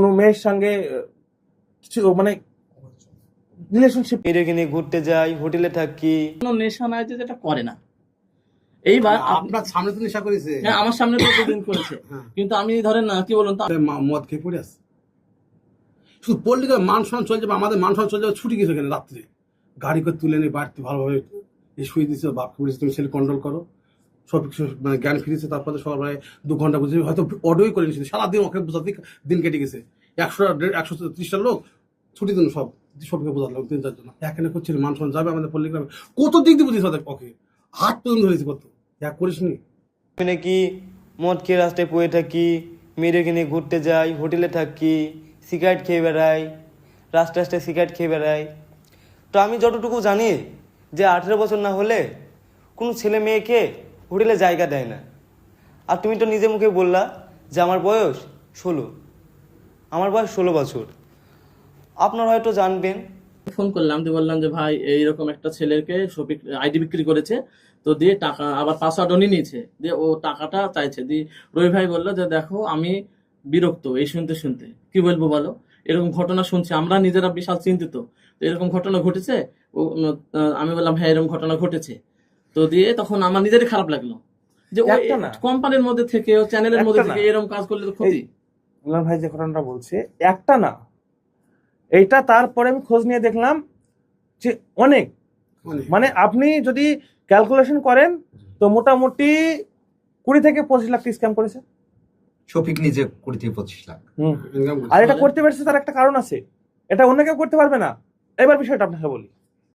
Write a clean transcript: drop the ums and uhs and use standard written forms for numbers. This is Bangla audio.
কোনো মেয়ের সঙ্গে কিছু মানে রিলেশনশিপ নিয়ে ঘুরতে যাই, হোটেলে থাকি। কোনো নেশা নাই যে যেটা করে না। এইবার আপনার সামনে তো নেশা করেছে। হ্যাঁ, আমার সামনে তো দুদিন করেছে, কিন্তু আমি ধরেন না কি বলুন তো, মদ খেয়ে পড়ে আছে। শুধু পল্লিকার মান সম্মান চলে যাবে, আমাদের মান সম্মান চলে যাবে। ছুটি গেছে এখানে রাত্রে গাড়ি করে তুলে নিয়ে বাড়িতে ভালোভাবে শুয়ে দিচ্ছে, বাপকে বলেছে তুমি ছেলে কন্ট্রোল করো, সব কিছু মানে জ্ঞান ফিরেছে। তারপরে সবাই 2 ঘন্টা বুঝে হয়তো অর্ডারই করে নিয়েছে, সারাদিন ওকে বোঝাতে দিন কেটে গেছে। 130টা লোক ছুটি দিন, সবকে বোঝালাম 3-4 জন। এখানে করছিল মান সম্মান যাবে আমাদের পল্লিগ্রামে। কত দিক দিয়ে বুঝিয়েছে ওকে, হাত পর্যন্ত ধরেছে। কত এক করিস নি নাকি মদ খেয়ে রাস্তায় পড়ে থাকি, মেয়েদেরকে নিয়ে ঘুরতে যাই, হোটেলে থাকি, সিগারেট খেয়ে বেড়াই, রাস্তায় সিগারেট খেয়ে বেড়াই। তো আমি যতটুকু জানি যে 18 বছর না হলে কোনো ছেলে মেয়েকে হোটেলে জায়গা দেয় না। আর তুমি তো নিজে মুখে বললা যে আমার বয়স 16, আমার বয়স 16 বছর। আপনারা হয়তো জানবেন। ফোন করলাম, দিয়ে বললাম যে ভাই এইরকম একটা ছেলেকে শফিক আইডি বিক্রি করেছে, তো দিয়ে টাকা আবার পাসওয়ার্ডও নিয়েছে, দিয়ে ও টাকাটা চাইছে। দিয়ে রবি ভাই বললো যে দেখো আমি বিরক্ত এই শুনতে শুনতে, কি বলবো বলো, এরকম ঘটনা শুনছি, আমরা নিজেরা বিশাল চিন্তিত, তো এরকম ঘটনা ঘটেছে। আমি বললাম হ্যাঁ এরকম ঘটনা ঘটেছে। তো দিয়ে তখন আমার নিজেরই খারাপ লাগলো যে কোম্পানির মধ্যে থেকে, চ্যানেলের মধ্যে থেকে এরকম কাজ করলে তো ক্ষতি। ভাই যে ঘটনাটা বলছে একটা না, এইটা তারপরে আমি খোঁজ নিয়ে দেখলাম যে অনেক, মানে আপনি যদি ক্যালকুলেশন করেন তো মোটামুটি 20 থেকে 25 লাখ স্ক্যাম করেছে শফিক নিজে 20 থেকে 25 লাখ। আর এটা করতে পারছে তার একটা কারণ আছে, এটা অন্য কেউ করতে পারবে না। এবার বিষয়টা আপনাকে বলি।